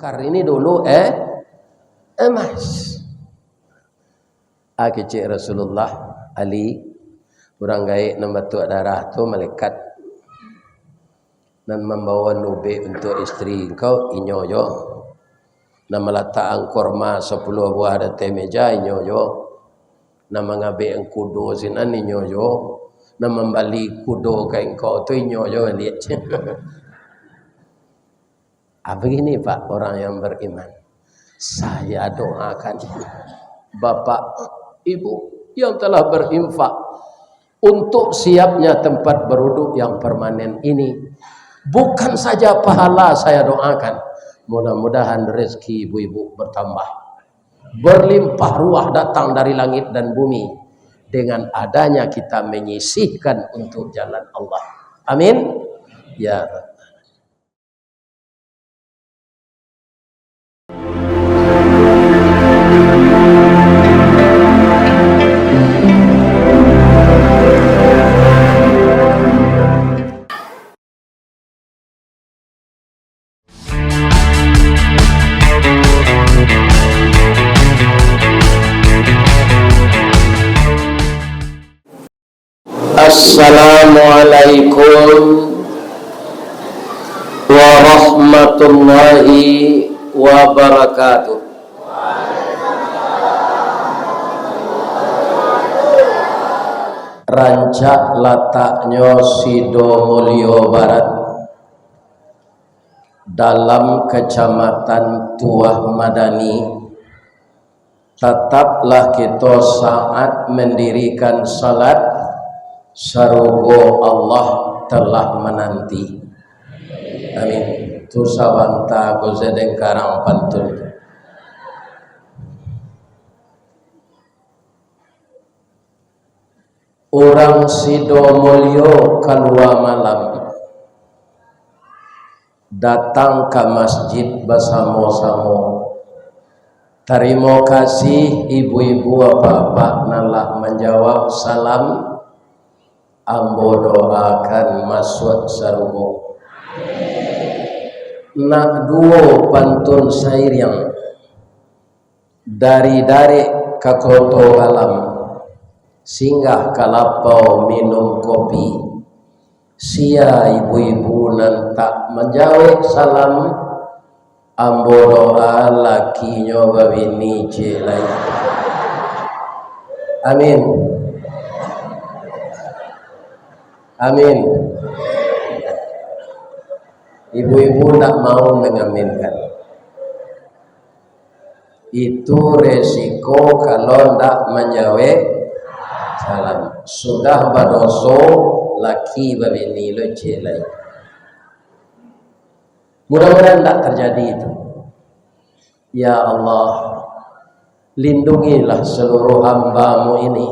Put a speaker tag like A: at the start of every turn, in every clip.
A: ini dulu emas. Kecik Rasulullah Ali orang gaib membatuk darah tu malaikat dan membawa nubik untuk isteri engkau inyo yo dan meletakkan kurma 10 buah di atas meja inyo yo dan mengambil kudo sinan inyo yo dan membali kudo ke engkau tu inyo yo lihat. Begini Pak orang yang beriman. Saya doakan Bapak Ibu yang telah berinfak untuk siapnya tempat berwuduk yang permanen ini. Bukan saja pahala saya doakan, mudah-mudahan rezeki ibu-ibu bertambah, berlimpah ruah datang dari langit dan bumi dengan adanya kita menyisihkan untuk jalan Allah. Amin ya Rabb. Assalamualaikum warahmatullahi wabarakatuh. Rancak letaknya Sidomulyo Barat dalam Kecamatan Tuah Madani. Tetaplah kita saat mendirikan salat sarugo Allah telah menanti. Amin. Tu sabanta gozedeng karang pantun. Orang Sidomulyo keluar malam datang ke masjid bersama-sama. Terima kasih ibu-ibu bapak-bapak nalah menjawab salam. Ambo doakan masuk sarugo. Nak duo pantun syair yang dari ke koto alam, singgah kalapau minum kopi. Sia ibu-ibu nan tak menjawab salam. Ambo doa lakinya babini jelai. Amin. Amin. Ibu-ibu tak mau mengaminkan. Itu resiko kalau tak menjawab salam. Sudah badoso laki babini lo jelai. Mudah-mudahan tak terjadi itu. Ya Allah, lindungilah seluruh hamba-Mu ini.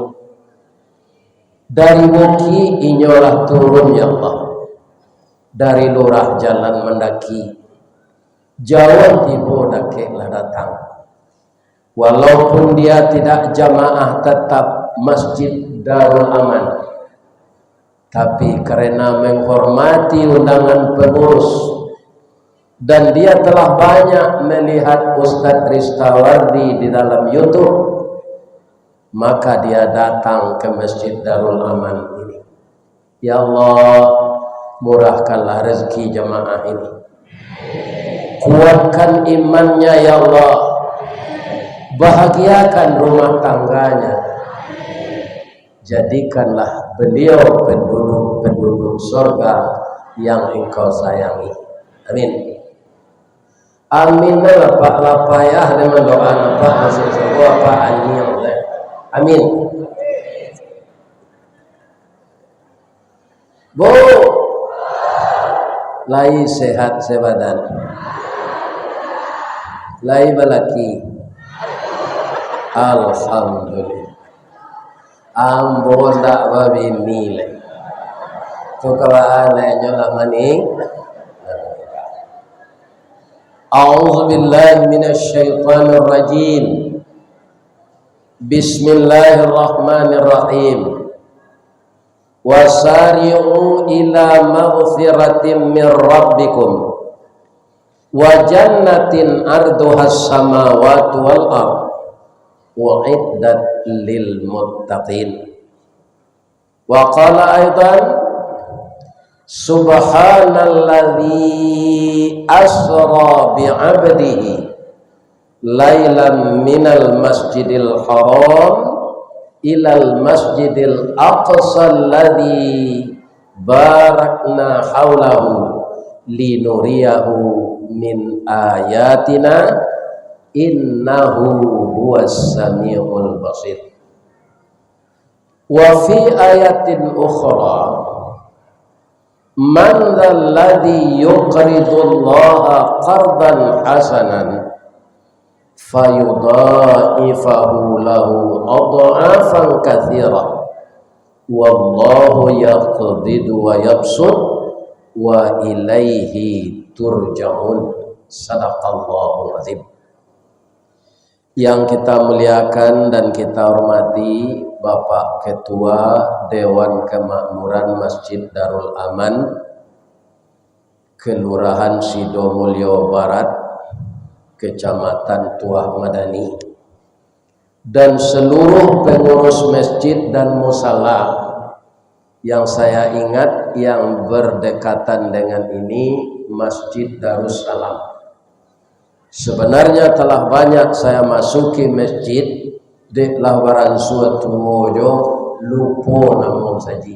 A: Dari Boki inyolah turun ya Allah. Dari lurah jalan mendaki. Jauh tiba dakeklah datang. Walaupun dia tidak jamaah tetap Masjid Darul Aman. Tapi karena menghormati undangan pengurus dan dia telah banyak melihat Ustadz Ristawardi di dalam YouTube, maka dia datang ke Masjid Darul Aman ini. Ya Allah, murahkanlah rezeki jamaah ini. Kuatkan imannya ya Allah. Bahagiakan rumah tangganya. Jadikanlah beliau penduduk surga yang Engkau sayangi. Amin. Amin. Pak lapayah dengan doa Pak masih sebuah Pak anil. Amin. Bu, lai sehat sebadan, lai balaki. Alhamdulillah. Ambo ndak babini le. Tu kawaan nyola maning. A'udzu billahi minasy syaithanir rajim. Bismillahirrahmanirrahim. Wasari'u ila maghfiratin min rabbikum wa jannatin arduhas samawati wal ard uiddat lil muttaqin. Wa qala aidan subhanalladzi asra bi'abdihi lailan minal masjidil haram ilal masjidil aqsa alladzi barakna haulahu linuriyahu min ayatina innahu huwas samiul basir. Wa fi ayatin ukhra man dzalladzi yuqridullaha qardan hasanan fayudha'ifahu lahu adha'afan katsira wallahu yaqbidu wa yabsut wa ilaihi turja'un. Sadaqallahu azim. Yang kita muliakan dan kita hormati Bapak Ketua Dewan Kemakmuran Masjid Darul Aman Kelurahan Sidomulyo Barat Kecamatan Tuah Madani, dan seluruh pengurus masjid dan musala yang saya ingat yang berdekatan dengan ini, Masjid Darussalam. Sebenarnya telah banyak saya masuki masjid dek lawaran suatu mojo lupo namun saja.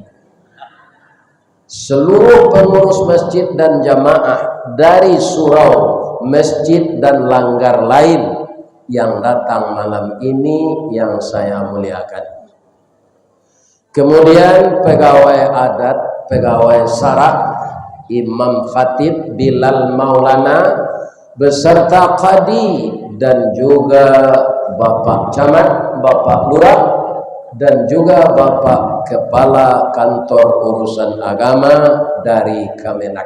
A: Seluruh pengurus masjid dan jamaah dari surau, masjid dan langgar lain yang datang malam ini yang saya muliakan. Kemudian pegawai adat, pegawai sarak, imam khatib, Bilal Maulana, beserta qadi dan juga Bapak Camat, Bapak Lurah, dan juga Bapak Kepala Kantor Urusan Agama dari Kemenak.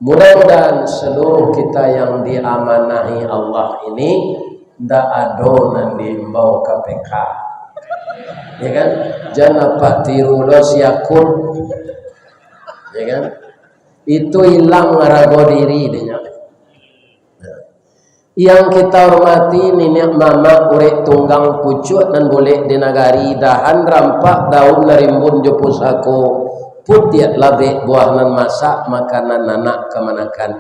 A: Mudah-mudahan seluruh kita yang diamanahi Allah ini ndak adonan diimbau KPK, ya kan? Jangan Pak tiru dos yakut, ya kan? Itu hilang rago diri dia. Yang kita hormati nenek mama urek tunggang pucuk dan boleh di nagari dahan rampak daun narimbun jo pusako putiat labe buah nan masak makanan anak kemanakan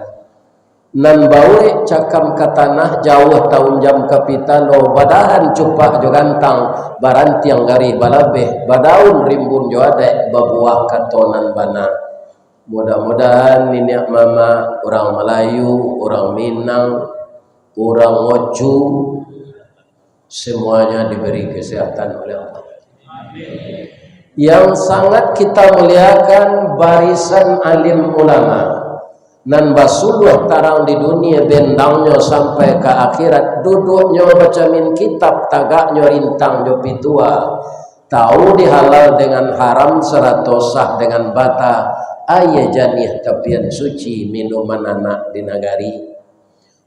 A: nan baure cakam ke tanah jauh tahun jam kapitalo badahan cupak jo gantang baranti yang gari balabe badaun rimbun jo adek babuah katonan bana. Mudah-mudahan nenek mama orang Melayu, orang Minang, orang Oju semuanya diberi kesehatan oleh Allah. Amin. Yang sangat kita muliakan barisan alim ulama nan basuluh tarang di dunia bendangnya sampai ke akhirat duduknya bacamin kitab tagaknya rintang jo pitua tahu dihalal dengan haram serato sah dengan bata ayah janih tapian suci minuman anak di nagari.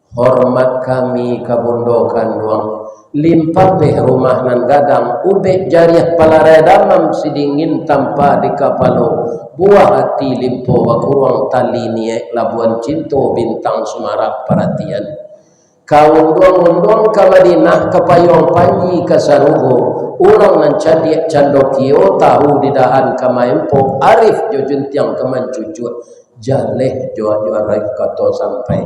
A: Hormat kami kabundokan doang limpah beh rumah nan gadang ubek jariah palaredamam sidingin tanpa di kapalo buah hati limpo wakurang tali niek labuan cinto bintang semarak perhatian kaundong-undong ke Madinah kepayong panji kasarugo urang nan cadiak candokio tahu didahan kamaempo arif jo juntiang kemancucut jaleh jo arif kato sampai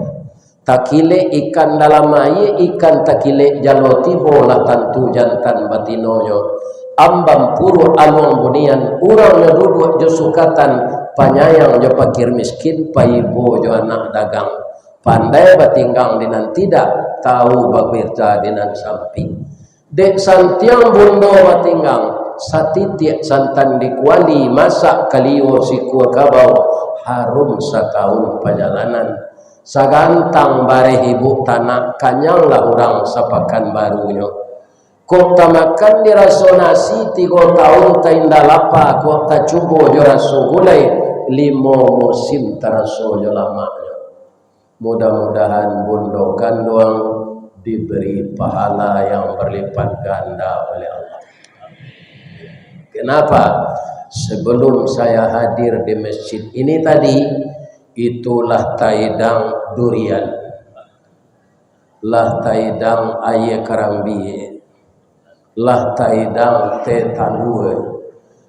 A: takile ikan dalam air ikan takile jaloti bola tantu jantan batinonya ambam puru alung bunian urangnya duduk jo sukatan panyayang jo pakir miskin paibo jo anak dagang pandai batinggang dinan tidak tahu babirta dinan samping dek santiang bundo batinggang satitiak santan dikuali masak kalio sikua kabau harum setahun perjalanan sagantang bare ibu tanah kanyanglah orang sapakan barunya kok tamakan dirasonasi 3 tahun tainda lapa kok tacubo joraso gulai 5 musim taraso jolamanya. Mudah-mudahan bundokan doang diberi pahala yang berlipat ganda oleh Allah. Kenapa? Sebelum saya hadir di masjid ini tadi itulah taidang durian, lah taidang aye karambi, lah taidang teh talue.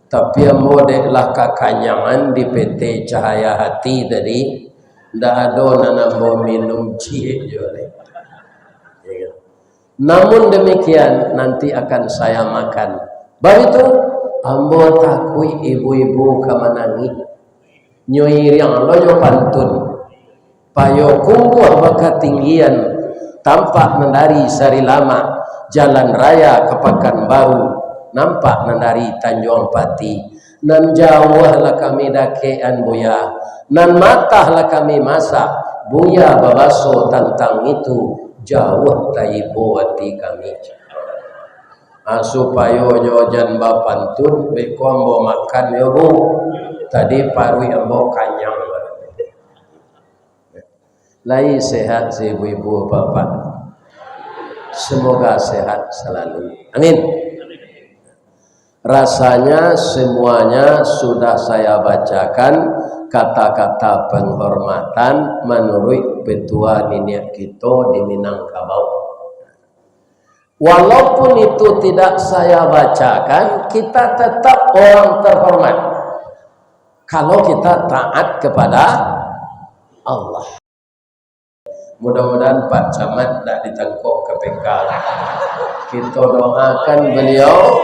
A: Tapi model lah kakanyangan di PT Cahaya Hati tadi, ndak ada nanambo minum cie jole. Namun demikian nanti akan saya makan. Begitu ambo takui ibu-ibu kamanangi nyoi yang loyo pantun payo kumbuh baka tinggian tampak nandari sari lama jalan raya ke Pekanbaru nampak nandari Tanjung Pati nan jauh lah kami dakean buya nan matah lah kami masak buya babaso tentang itu jauh taibo hati kami supaya nyojan bapantun bekombo makan ya bu tadi parwi ambo kanyang lai sehat si ibu-ibu bapak semoga sehat selalu amin. Rasanya semuanya sudah saya bacakan kata-kata penghormatan menurut petua nenek kita di Minangkabau. Walaupun itu tidak saya bacakan, kita tetap orang terhormat kalau kita taat kepada Allah. Mudah-mudahan Pak Camat tidak ditangkap KPK. Kita doakan beliau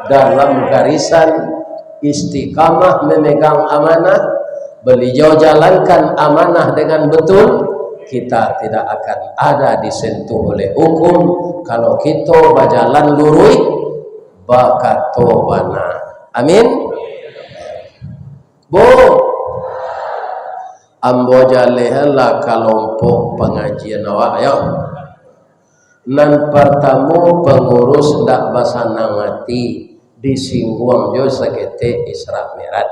A: dalam garisan istiqamah memegang amanah, beliau jalankan amanah dengan betul, kita tidak akan ada disentuh oleh hukum kalau kita berjalan lurus bakatobana. Amin. Bu ambo jalehala kelompok pengajian awak ayo nan pertama pengurus ndak basanang hati disinggung jo sakete Isra Mi'raj.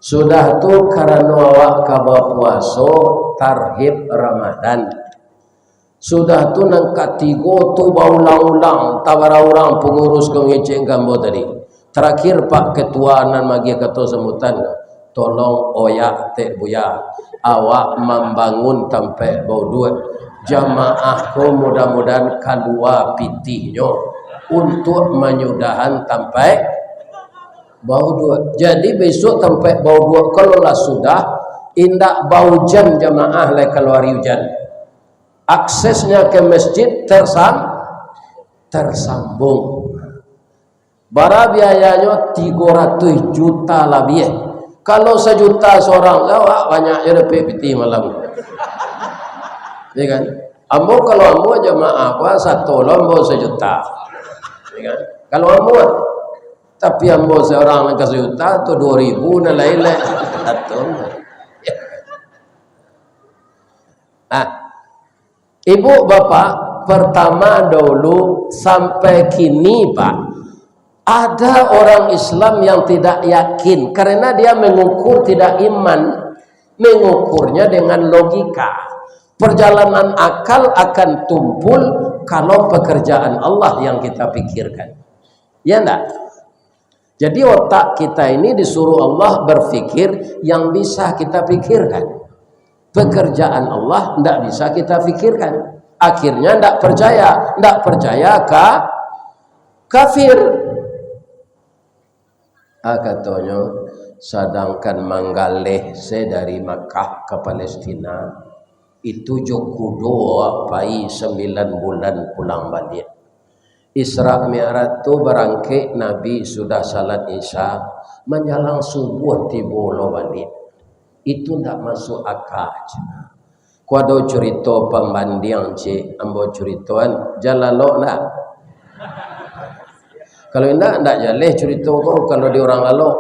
A: Sudah tu karena awak kaba puaso tarhib Ramadan. Sudah tu nang katigo tu baulang-ulang tawara orang pengurus ngeceng gambo tadi. Terakhir Pak Ketua nan magi ketua semutan tolong oyak tek buya awak membangun sampai bau dua jamaahku mudah-mudahan kadua pitihnya untuk menyudahan sampai bau dua. Jadi besok sampai bau dua kalau lah sudah indak bau jan jamaah le keluar hujan. Aksesnya ke masjid tersambung. Bara biayanya 300 juta lebih. Kalau 1 juta seorang awak banyaknya dapat piti malam. Ya kan? Ambo kalau ambo jamaah apa satu lombo 1 juta. Ya kan? Kalau ambo tapi ambo seorang yang ke 1 juta atau 2.000 na lain atau ibu bapak pertama dulu sampai kini Pak ada orang Islam yang tidak yakin karena dia mengukur tidak iman, mengukurnya dengan logika. Perjalanan akal akan tumpul kalau pekerjaan Allah yang kita pikirkan. Ya enggak? Jadi otak kita ini disuruh Allah berpikir yang bisa kita pikirkan. Pekerjaan Allah enggak bisa kita pikirkan. Akhirnya enggak percaya kafir. Katanya sedangkan manggaleh dari Makkah ke Palestina itu jokudo pai 9 bulan pulang balik. Isra Mi'raj tu berangkat Nabi sudah salat Isya menjelang subuh tibolo balik. Itu ndak masuk akal. Kuado cerita pembanding cik ambo ceritoan jalalo nak. Kalau ndak jaleh cerita kau kalau di orang lalu.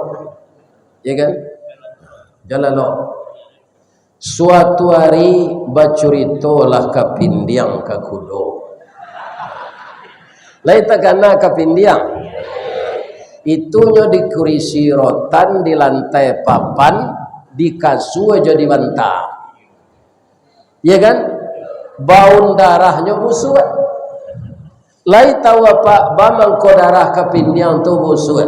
A: Ya kan? Jalalo. Suatu hari bacuritolah kapindiang ke kudo. Laita kana kapindiang. Itunya dikurisi rotan di lantai papan, di kasur jadi bantal. Ya kan? Bau darahnya busuk. Laita apa bamang ko darah kapindiang tu busuk.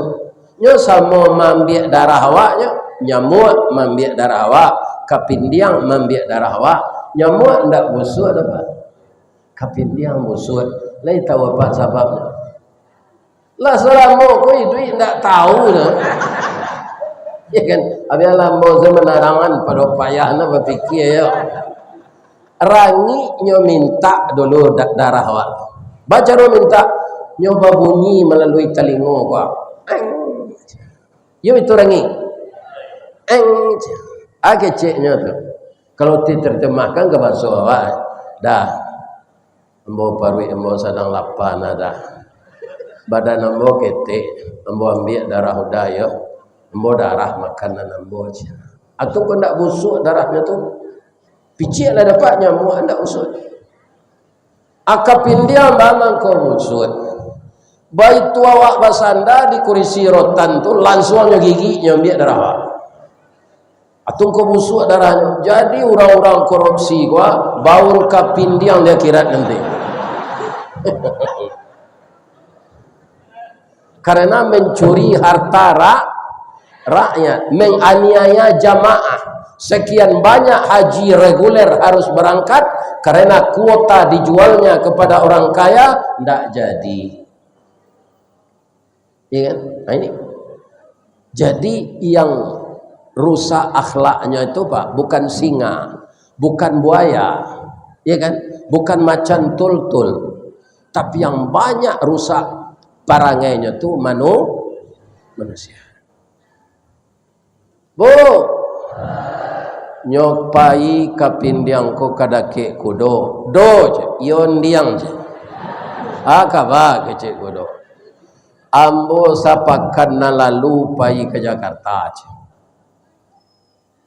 A: Nyo sama mambiak darah awaknya, nyamuk mambiak darah awak. kapindiang membiak darah awak, nyamuk ndak busuk ada pak. Kapindiang busuk, lai tahu apa sebabnya. Lah selama kau itu ndak tahu dah. Ya kan, abialah mau semenarangan pada payahna berfikir ya. Rangi nyo minta dulu darah awak. Baca nyo minta nyoba bunyi melalui telinga gua. Yo itu rangi. Keceknya tu. Kalau diterjemahkan ke bahasa awak, dah. Embo parwi embo sedang lapan ada. Badan embo ketek, embo ambil darah udaya, embo darah makanan embo aja. Atau kau nak busuk darahnya tu, picik lah dapat nyamuk ndak busuk. Akapindiang bangang kau busuk. Baik tu awak basanda di kursi rotan tu langsung gigi nyambil darah awak. Atau kau busuk darahnya. Jadi orang-orang korupsi gua baul kapindiang di akhirat nanti. Karena mencuri harta rakyat, menganiaya jamaah. Sekian banyak haji reguler harus berangkat karena kuota dijualnya kepada orang kaya tidak jadi. Ya kan? Nah ini. Jadi yang rusak akhlaknya itu Pak, bukan singa, bukan buaya, ya kan? Bukan macan tultul. Tapi yang banyak rusak parangainya itu manusia. Bu, nyopai kapindiang ko kadake kudo, do je, ion diang je. Akaba kecik kudo. Ambo sapakan lalu pai ke Jakarta je.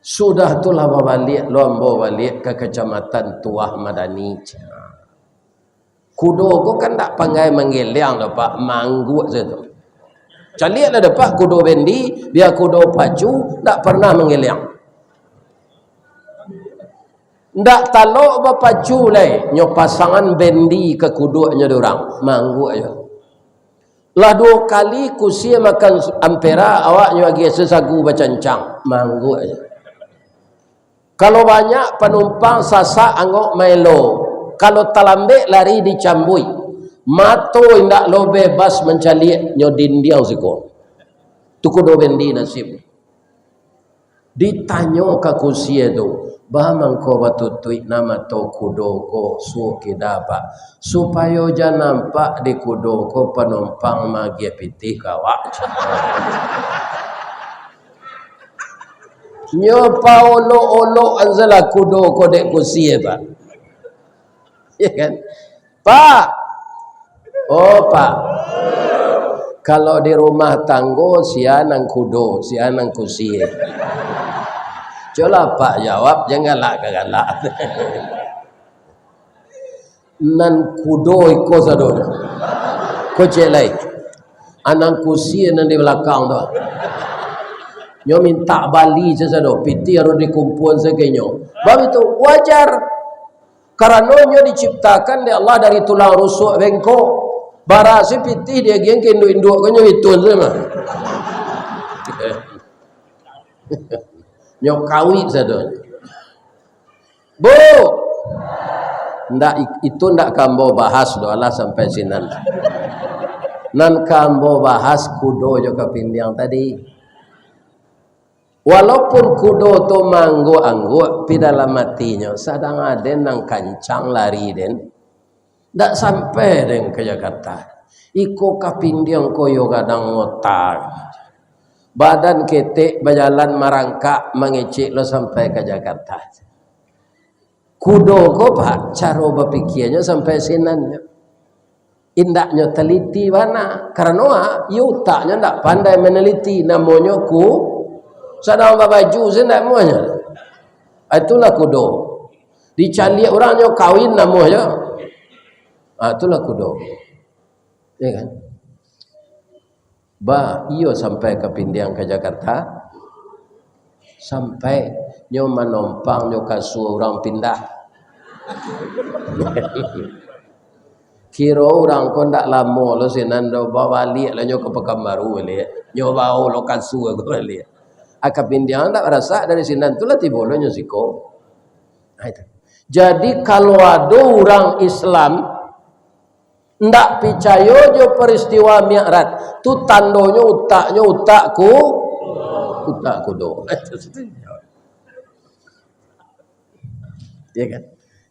A: Sudah itulah balik, lombo balik ke kecamatan Tuah Madani je. Kudo ko kan tak pandai menggeliang dapat manggut saja. Caliaklah dapat kudo bendi, biar kudo pacu tak pernah menggeliang. Ndak talok berpacu lai, nyo pasangan bendi ke kuduknya dorang, manggut aja. Lah 2 kali kusia makan ampera, awaknya lagi sesagu bacancang, manggut aja. Kalau banyak penumpang sasak anggok Milo. Kalau talambek lari dicambui. Mato indak lo bebas mencaliak nyodin dia siko. Tu kudo bendi nasib. Ditanya ke kusia tu, bamang ko batutui nama to kudo ko suki dapat supaya jangan nampak di kudo ko penumpang magi pitih kawak. Nyopa olo anzala kudo ko dek kusia Pak. Ya kan? Pak. Oh Pak. Kalau di rumah tanggo sianang kudo, sianang kusie. Coba Pak jawab, janganlah galak. Nan kudo iko sadona. Ko celai. Anang kusie nan di belakang tu. Nyo minta bali sesado, piti harus dikumpul segenyo. Bab itu wajar. Karena nyo diciptakan oleh Allah dari tulang rusuk bengkok. Bara sepiti dia geng induk-induk nyo itun sama. Nyo kawit sadon. Bu. Ndak itu ndak kambo bahas doalah sampai sinan. Nan kambo bahas kudo jo kapindiang tadi. Walaupun kudo tu manggu-anggu pi dalam matinya sadang aden nang kancang lari den ndak sampai den ke Jakarta. Iko kapindiang koyo kadang ngotak. Badan ketek berjalan merangkak mengecek lo sampai ke Jakarta. Kudo ko Pak cara berpikirnya sampai sinannya. Indaknya teliti mana karena yutaknya ndak pandai meneliti namanya sadang baju sendak muanya. Itulah kudo. Dicali orangnya kawin namanya. Itulah kudo. Ya kan? Iyo sampai ke pindiang ke Jakarta. Sampai nyo menompang nyo kasu orang pindah. Kira orang ko ndak lama lo sinan do balik lah nyo ke Pekanbaru balik. Nyo bau lo kasu aku balik. Akapin dia tak rasa dari sinan tu lah tibolonya siko. Nah, itu. Jadi kalau ada orang Islam ndak percaya jo peristiwa Mi'raj, tu tandonya utakku do. Ya kan?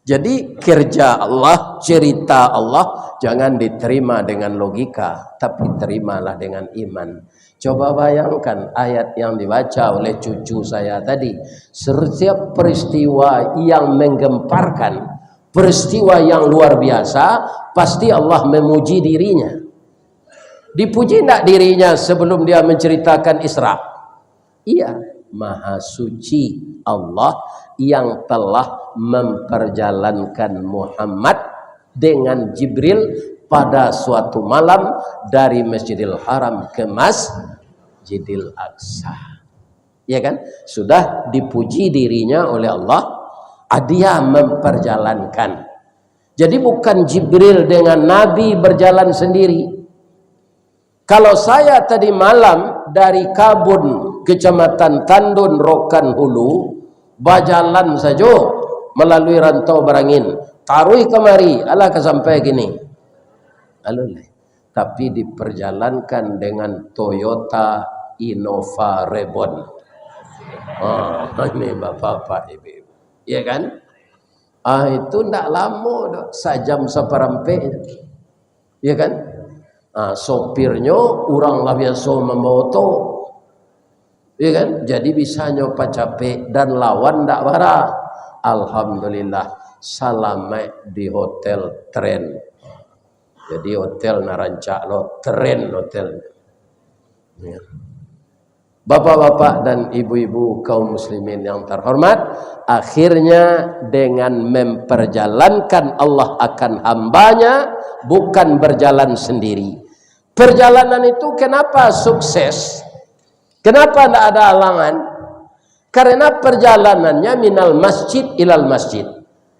A: Jadi kerja Allah, cerita Allah jangan diterima dengan logika, tapi terimalah dengan iman. Coba bayangkan ayat yang dibaca oleh cucu saya tadi. Setiap peristiwa yang menggemparkan, peristiwa yang luar biasa, pasti Allah memuji dirinya. Dipuji tidak dirinya sebelum dia menceritakan Isra? Iya, Maha Suci Allah yang telah memperjalankan Muhammad dengan Jibril pada suatu malam dari Masjidil Haram ke Masjidil Aqsa. Ya kan? Sudah dipuji dirinya oleh Allah, dia memperjalankan. Jadi bukan Jibril dengan Nabi berjalan sendiri. Kalau saya tadi malam dari Kabun, Kecamatan Tandun, Rokan Hulu, berjalan saja melalui rantau Berangin, taruh kemari, alah sampai gini. Alulai. Tapi diperjalankan dengan Toyota Innova Reborn. Ini bapak-bapak ibu, ya kan? Itu tidak lama dah, sejam seperempat, ya kan? Sopirnya orang lah biasa membawa to, ya kan? Jadi bisa nyoba capek dan lawan tak barah. Alhamdulillah selamat di hotel Tren. Jadi hotel narancak lo Tren hotel. Ya. Bapak-bapak dan ibu-ibu kaum muslimin yang terhormat, akhirnya dengan memperjalankan Allah akan hambanya, bukan berjalan sendiri. Perjalanan itu kenapa sukses? Kenapa tidak ada halangan? Karena perjalanannya minal masjid ilal masjid.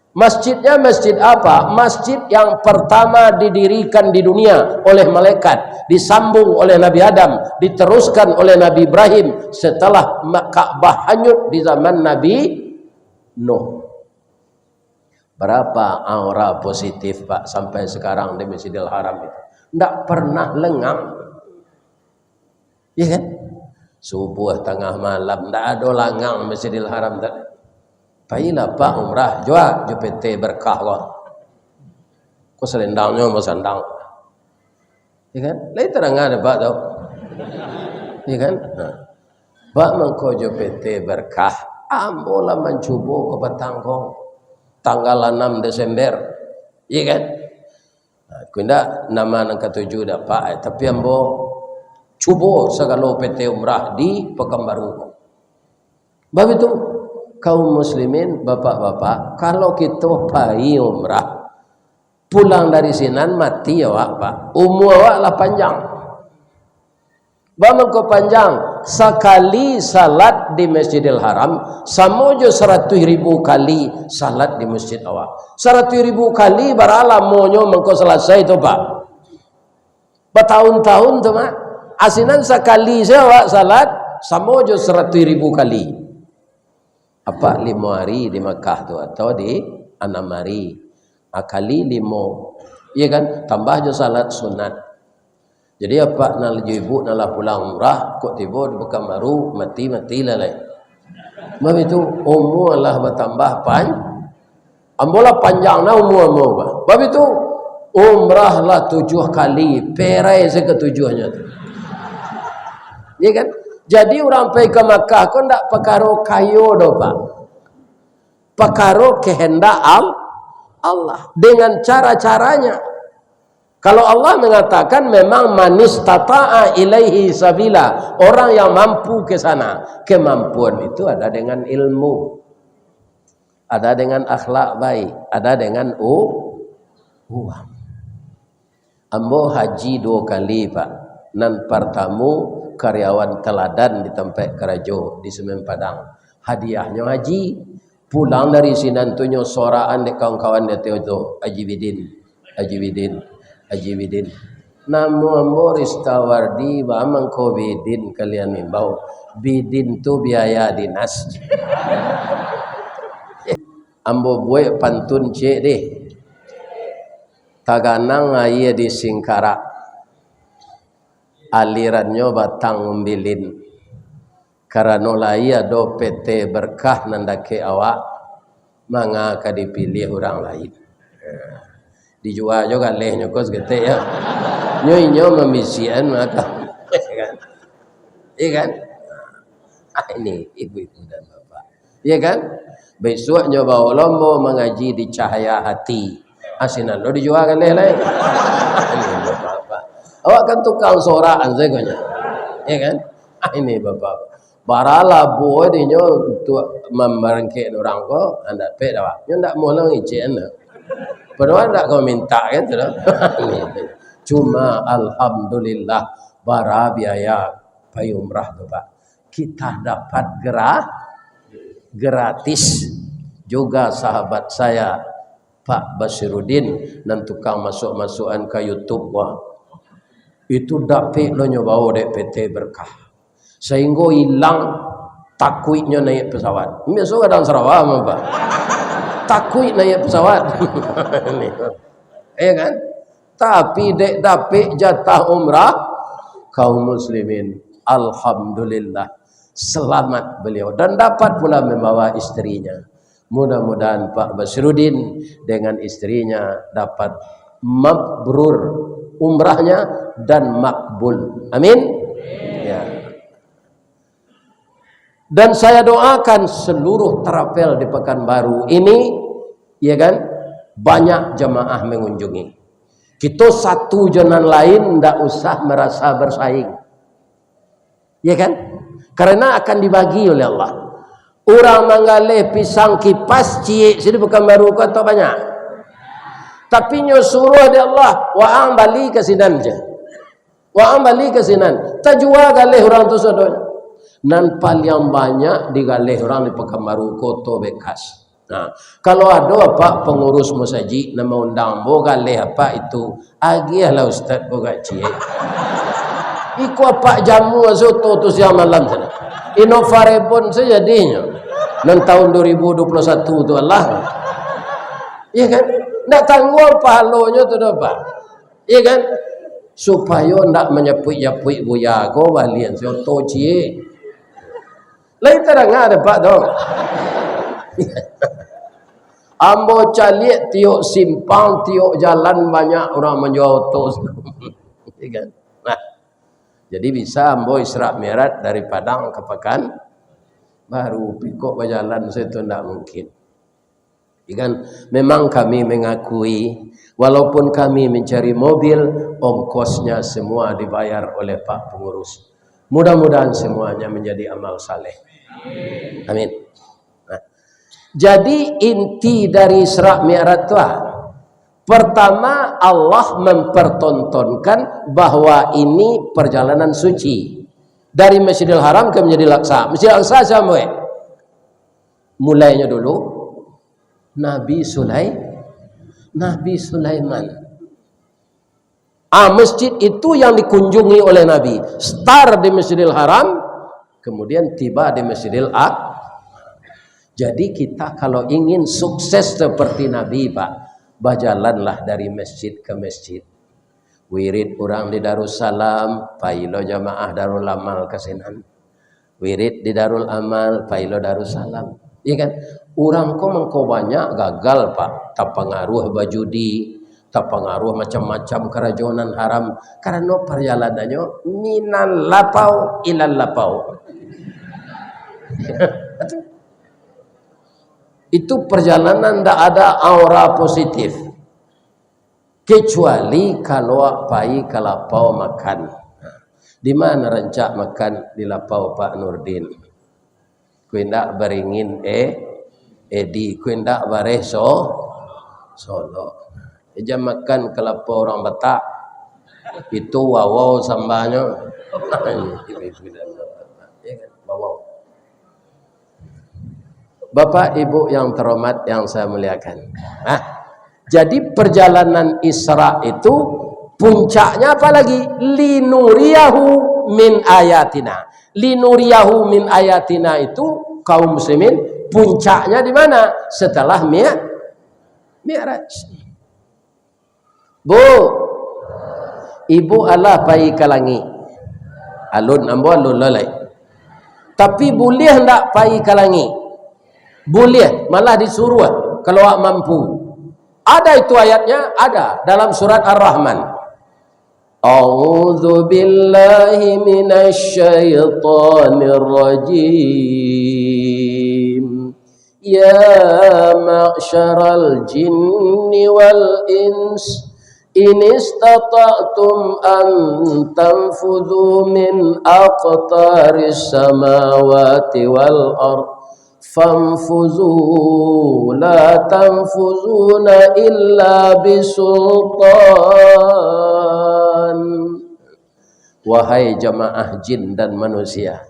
A: Masjidnya masjid apa? Masjid yang pertama didirikan di dunia oleh malaikat, disambung oleh Nabi Adam, diteruskan oleh Nabi Ibrahim setelah Ka'bah hanyut di zaman Nabi Nuh. Berapa aura positif Pak sampai sekarang di Masjidil Haram itu? Tidak pernah lengang. Ya kan? Subuh tengah malam tidak ada langang Masjidil Haram tadi. Pailah Pak umrah jua JPT berkah kok. Kok selendangnya mau sandang. Ya kan? Lain terang ada Pak tau. Ya kan? Pak mengko JPT berkah. Ambolah mencuba ke Batangkong tanggal 6 Desember. Ya kan? Kunda nama yang ketujuh dapat, tapi ambo cuba segala PT umrah di Pekanbaru. Sebab itu kaum muslimin, bapak-bapak, kalau kita pergi umrah, pulang dari sinan mati awak Pak, umur awak lah panjang. Bagaimana kau panjang? Sekali salat di Masjidil Haram sama je 100.000 kali salat di masjid awak. 100.000 kali baralah monyo mengko selesai tu Pak. Bertahun-tahun tu Mak. Asinan sekali saya awak salat sama je 100.000 kali. Apa 5 hari di Makkah tu atau di 6 hari. Kali 5. Iya kan? Tambah je salat sunat. Jadi apa nak ibu nak pulang umrah kok tiba di Pekanbaru mati lalai. Sebab itu umur lah bertambah ambola panjang na umur. Sebab itu umrah lah 7 kali, perai seketujuhnya tu. Ya kan? Jadi orang pergi ke Makkah kau ndak perkara kayo do Pak. Perkara kehendak Allah dengan cara-caranya. Kalau Allah mengatakan memang manis tata'a ilaihi sabila, orang yang mampu ke sana. Kemampuan itu ada dengan ilmu, ada dengan akhlak baik, ada dengan uang. Ambo haji 2 kali Pak. Nan pertama karyawan teladan di tempat kerja di Semen Padang. Hadiahnya haji. Pulang dari sinantunya soraan di kawan-kawan dia tu Haji Widin. Namu ambo ristawardi wa mangko bidin kalian mimbau. Bidin tu biaya dinas. Ambo buat pantun cik deh. Taganang ayah di Singkara. Alirannya batang umbilin. Karena laya do PT berkah nandake awak. Mangaka dipilih orang lain. Dijual juga lehnya kos gede ya. Nyo memisian maka. Iya kan? Ini ibu-ibu dan bapak. Iya kan? Besok nyoba lombo mengaji di cahaya hati. Asinan lo dijual kan leh lain. Ini bapak. Awak kan tukang soraan segonya. Iya kan? Ini bapak. Barala boy dinyo untuk memerengke orang ko anda pe dah. Nyo ndak mau ngicen. Padahal ndak kau minta gitu loh. Cuma alhamdulillah bara biaya payumrah tu Pak. Kita dapat gratis. Juga sahabat saya Pak Basiruddin dan tukang masuk-masukan ke YouTube wah. Itu dapat lo nyoba dek PT berkah. Sehingga hilang takuitnya naik pesawat. Besok kadang Sarawak Pak. Takuit naik pesawat. Iya kan? Tapi dek dapat jatah umrah kaum muslimin. Alhamdulillah. Selamat beliau dan dapat pula membawa istrinya. Mudah-mudahan Pak Basiruddin dengan istrinya dapat mabrur umrahnya dan makbul. Amin. Ya. Dan saya doakan seluruh terapel di Pekanbaru ini, ya kan, banyak jemaah mengunjungi. Kita satu jalan lain tidak usah merasa bersaing, ya kan? Karena akan dibagi oleh Allah. Orang manggaleh pisang kipas ciek sini Pekanbaru kata banyak. Tapi nyo suruh dia Allah, wa bali ke sinan je. Wa bali ke sinan. Tajua galeh orang tu sadonya. Nan paling banyak digalih orang di Pekanbaru kota bekas. Nah, kalau ada apa pengurus masjid nama undang bo galih apa itu agilah ustaz boga cie. Iku apa jamu soto tu siang malam sana. Inovarebon sejadinya. Nan tahun 2021 tu Allah. Iya kan? Ndak tanggung pahalonya tu apa? Iya kan? Supaya ndak menyepui-nyepui buya ko walian soto cie. Lain terang ada Pak dong. Ambo caliak tiok simpang, tiok jalan banyak orang menjual tos. Nah, jadi bisa ambo Isra Mi'raj dari Padang ke Pekan baru pikok berjalan itu tidak mungkin. Kan memang kami mengakui walaupun kami mencari mobil, ongkosnya semua dibayar oleh Pak Pengurus. Mudah-mudahan semuanya menjadi amal saleh. Amin. Nah, jadi inti dari Isra Mi'raj itu pertama Allah mempertontonkan bahwa ini perjalanan suci dari Masjidil Haram ke Masjidil Aqsa. Masjidil Aqsa sama mulainya dulu Nabi Sulaiman. Masjid itu yang dikunjungi oleh Nabi. Start di Masjidil Haram, kemudian tiba di Masjidil Aqsa. Jadi kita kalau ingin sukses seperti Nabi Pak, berjalanlah dari masjid ke masjid. Wirid orang di Darussalam, pailo jamaah Darul Amal kesinan. Wirid di Darul Amal, pailo Darussalam. Iya kan? Orang kok mengko banyak gagal Pak, tak pengaruh bajudi, tak pengaruh macam-macam kerajonan haram karena perjalanannya minal lapau ilal lapau. Itu perjalanan tidak ada aura positif kecuali kalau pai ke lapau makan. Di mana rancak makan di lapau Pak Nurdin? Kuindak beringin edi kuindak bareh Solo. Jam makan ke lapau orang Batak itu wow sambanya. Bapak Ibu yang terhormat yang saya muliakan. Nah, jadi perjalanan Isra itu Puncaknya apa lagi? Linuriyahu min ayatina. Linuriyahu min ayatina itu kaum muslimin puncaknya di mana? Setelah Mi'raj. Bu, ibu Allah pai kalangi. Alun ambo alun lalai. Tapi boleh hendak pai kalangi? Boleh, malah disuruh kalau mampu. Ada itu ayatnya, ada dalam surat Ar-Rahman. A'udzu billahi minasy syaithanir rajim. Ya ma'syaral jinni wal ins in istata'tum an tanfudhu min aqtaris samawati wal ard fanfuzu la tanfuzuna illa bisultan. Wahai jamaah jin dan manusia,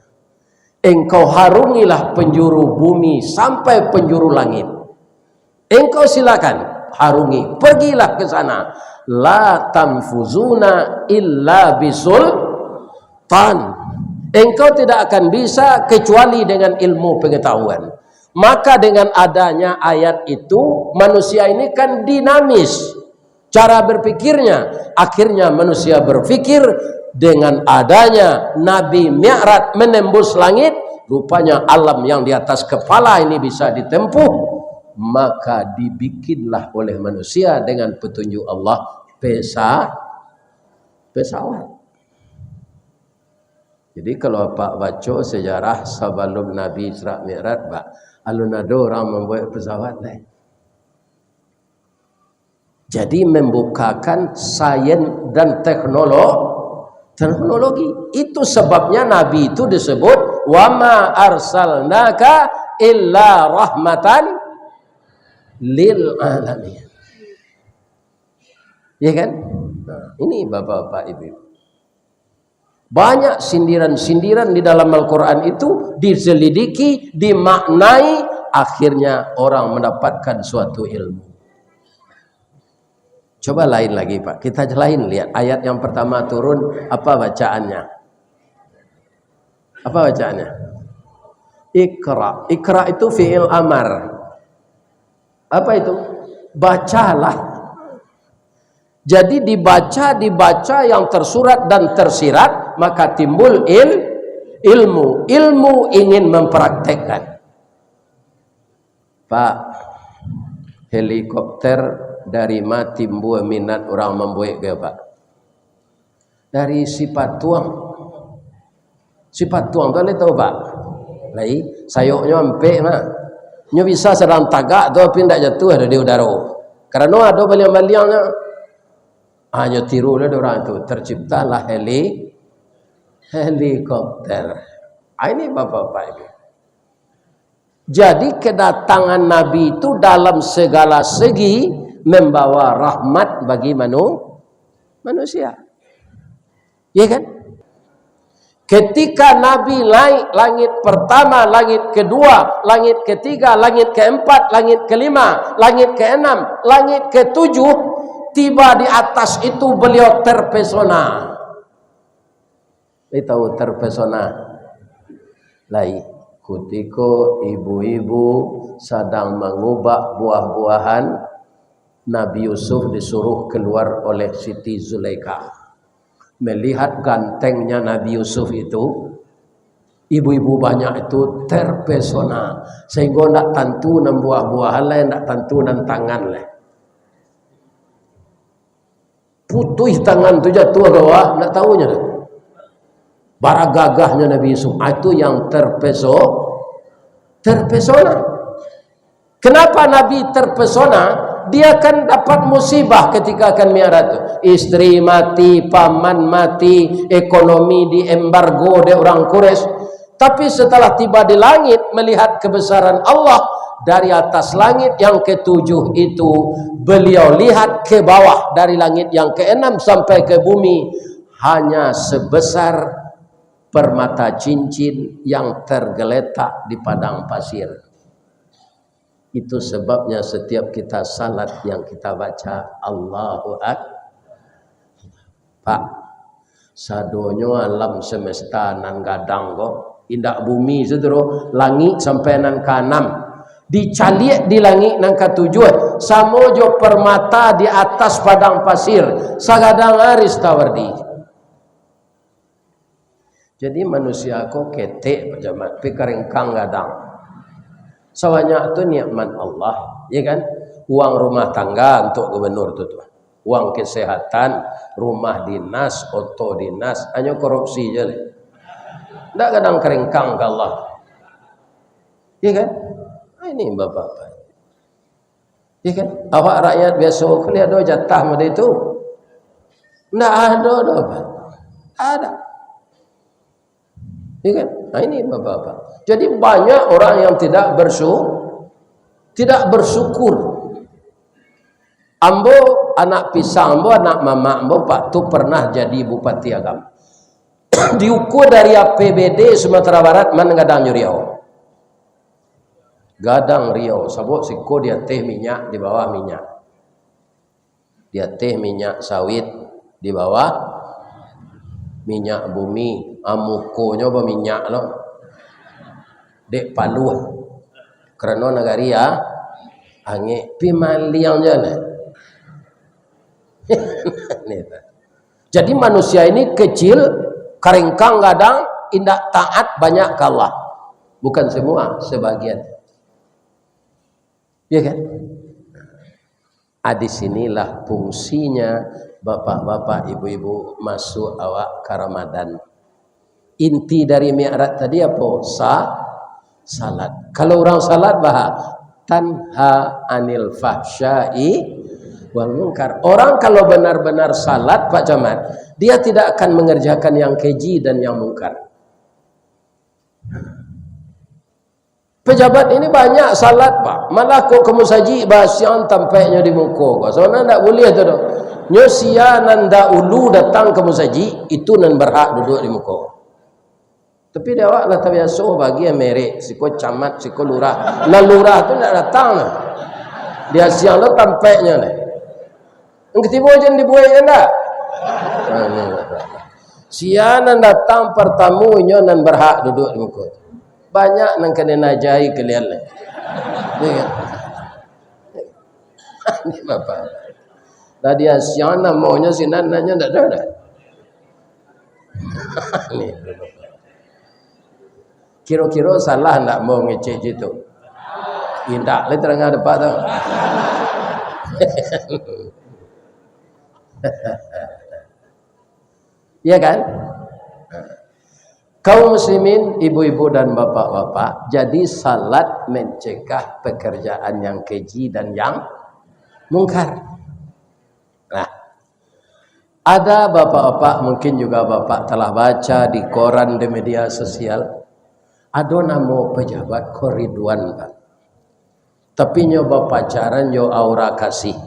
A: engkau harungilah penjuru bumi sampai penjuru langit. Engkau silakan harungi, pergilah ke sana. La tanfuzuna illa bisultan. Engkau tidak akan bisa kecuali dengan ilmu pengetahuan. Maka dengan adanya ayat itu, manusia ini kan dinamis cara berpikirnya. Akhirnya manusia berpikir dengan adanya Nabi Mi'raj menembus langit, rupanya alam yang di atas kepala ini bisa ditempuh. Maka dibikinlah oleh manusia dengan petunjuk Allah pesawat. Jadi kalau Pak baca sejarah sebelum Nabi Isra Mi'raj, Pak, alun ada orang membuat pesawat lain. Jadi membukakan sains dan teknologi. Itu sebabnya Nabi itu disebut wa ma arsalnaka illa rahmatan lil alamin. Ya kan? Nah, ini Bapak-bapak Ibu. Banyak sindiran-sindiran di dalam Al-Quran itu diselidiki, dimaknai, akhirnya orang mendapatkan suatu ilmu. Coba lain lagi Pak, kita lain lihat ayat yang pertama turun, apa bacaannya? Apa bacaannya? Iqra. Iqra itu fi'il amar. Apa itu? Bacalah. Jadi dibaca yang tersurat dan tersirat, maka timbul ilmu. Ilmu ingin mempraktekkan. Pak, helikopter dari mana timbul minat orang membuat ke Pak? Dari sifat tuang. Sifat tuang tu boleh tahu Pak? Lai, sayuknya empek mah. Nyo bisa sedang tagak tu tapi tidak jatuh ada di udara. Karena ada baliang-baliangnya. Hanya tiru lah orang itu, terciptalah helikopter. Ini Bapak-bapak ini. Jadi kedatangan Nabi itu dalam segala segi membawa rahmat bagi manusia. Ya kan? Ketika Nabi naik langit pertama, langit kedua, langit ketiga, langit keempat, langit kelima, langit keenam, langit ketujuh, tiba di atas itu beliau terpesona. Tahu terpesona? Lai, ketika ibu-ibu sedang mengubah buah-buahan, Nabi Yusuf disuruh keluar oleh Siti Zulaikha. Melihat gantengnya Nabi Yusuf itu, ibu-ibu banyak itu terpesona. Sehingga tidak tentu nan buah-buahan lain, tidak tentu nan tangan lain. Putuh tangan tu jatuh ke bawah, nak tahunya dah. Bara gagahnya Nabi Yusuf itu yang terpesona. Kenapa Nabi terpesona? Dia akan dapat musibah ketika akan Mi'raj itu. Istri mati, paman mati, ekonomi diembargo oleh orang Quraisy. Tapi setelah tiba di langit melihat kebesaran Allah, dari atas langit yang ketujuh itu beliau lihat ke bawah, dari langit yang keenam sampai ke bumi hanya sebesar permata cincin yang tergeletak di padang pasir. Itu sebabnya setiap kita salat yang kita baca Allahu Akbar, Pak, sadonyo alam semesta nan gadang kok indak bumi sedero langit sampai nan kanam dicaliek di langit nan katujuh samojo permata di atas padang pasir sagadang aris tawardi. Jadi manusia kok ketek pejabat pikarengkang gadang sawanya tu nikmat Allah, ya kan? Uang rumah tangga untuk gubernur tu, uang kesehatan, rumah dinas, oto dinas, hanya korupsi je. Ndak kadang kerengkang ke Allah, ya kan? Ini bapak-bapak, ya kan? Awak rakyat biasa kuliah ada jatah pada itu, ndak ada, ada, ya kan? Nah, ini bapak-bapak. Jadi banyak orang yang tidak bersyukur. Ambo anak pisang, ambo anak mama, ambo pak tu pernah jadi bupati Agam. Diukur dari APBD Sumatera Barat man gadang Riau. Gadang Riau, sabuk siko dia teh minyak di bawah minyak. Dia teh minyak sawit di bawah minyak bumi, amukonya berminyak loh. Dek palu. Kerana nagaria angin pimaliang je lah. Jadi manusia ini kecil, karengkang kadang, indak taat banyak ke Allah. Bukan semua, sebagian. Ya kan? Di sinilah fungsinya bapak-bapak, ibu-ibu masuk awak ke Ramadan. Inti dari mi'raj tadi apa? Salat. Kalau orang salat tanha anil fahsyai wal munkar. Orang kalau benar-benar salat Pak Camat, dia tidak akan mengerjakan yang keji dan yang mungkar. Pejabat ini banyak salat Pak, malah kok kamu saji bahasian tampaknya di muka. Soalnya tidak boleh tu dong. Nyosia nanda ulu datang kamu saji itu nan berhak duduk di muka. Tapi dia awak lah terbiasa bagi yang merek, siko camat, siko lurah. Nah lurah tu tidak datang lah. Dia siang lah tampaknya lah. Yang ketiga je dibuai anda. Siang datang pertamunya nan berhak duduk di muka. Banyak nang kena najai kalian lah. Ini bapak. Dah dia siang maunya sinan nanya tak ada dah. Ini bapak. Kira-kira salah tak mau ngecek gitu. Indak le terang depan tu. Ya kan? Kaum muslimin, ibu-ibu dan bapak-bapak, jadi salat mencegah pekerjaan yang keji dan yang mungkar. Nah, ada bapak-bapak, mungkin juga bapak telah baca di koran, di media sosial, ada nama pejabat Ridwan Pak. Tapi nyoba pacaran yo aura kasih.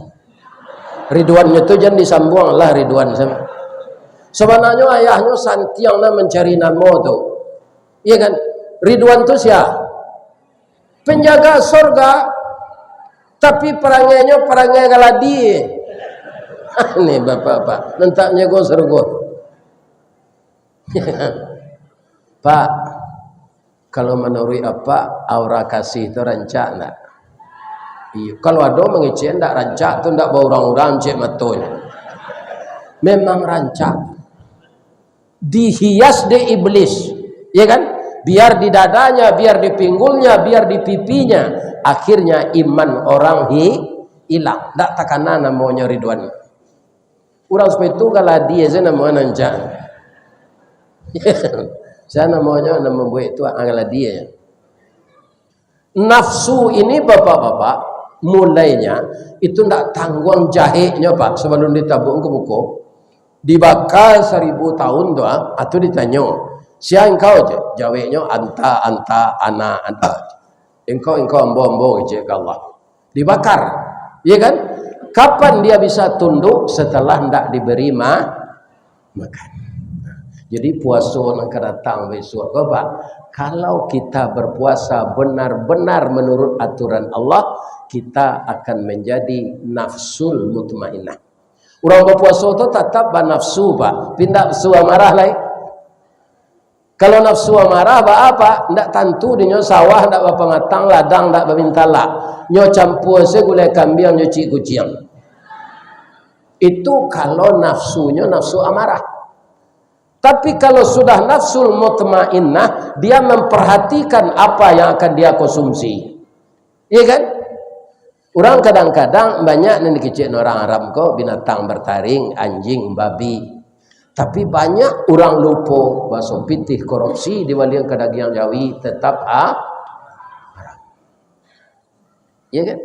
A: Ridwannya tu jangan disambung lah Ridwan sama. Sebenarnya ayahnya santiang nak mencari nama tu. Iya kan? Ridwan tu siapa? Penjaga surga. Tapi perangainya perangai galadi. Ini bapak-bapak. Nentaknya go surga. Pak, kalau menurut apa aura kasih itu rancak tak? Iya. Kalau ada mengecek tak rancak tu tak bawa orang-orang cek matonya. Memang rancak. Dihias de iblis, ya kan? Biar di dadanya, biar di pinggulnya, biar di pipinya. Akhirnya iman orang hilang. Tak takana namanya Ridwan. Orang seperti itu kalau dia saya namanya rancak. Saya namanya nama buat itu adalah dia. Nafsu ini bapak-bapak mulainya itu tidak tanggung jahitnya Pak sebelum ditabung ke buku. Dibakar 1000 tahun tu atau ditanya siapa engkau je jawabnya anta ana engkau ambo je ke Allah dibakar, ya kan? Kapan dia bisa tunduk? Setelah tidak diberi makan. Jadi puasa yang akan datang besok Bapak, kalau kita berpuasa benar-benar menurut aturan Allah, kita akan menjadi nafsul mutmainnah. Orang berpuasa tu tetap nafsu pak, pindah nafsu amarah lain. Kalau nafsu amarah apa? Ndak tentu dinyo sawah ndak apa ngatang ladang ndak bermintala. Nyo campur se gulai kambing nyo cik kucing. Itu kalau nafsunya nafsu amarah. Tapi kalau sudah nafsul mutmainnah, dia memperhatikan apa yang akan dia konsumsi. Iya kan? Orang kadang-kadang banyak yang dikecek orang Arab kok binatang bertaring, anjing, babi. Tapi banyak orang lupa bahasa pitih korupsi di walian kedagian jawi tetap haram. Iya kan?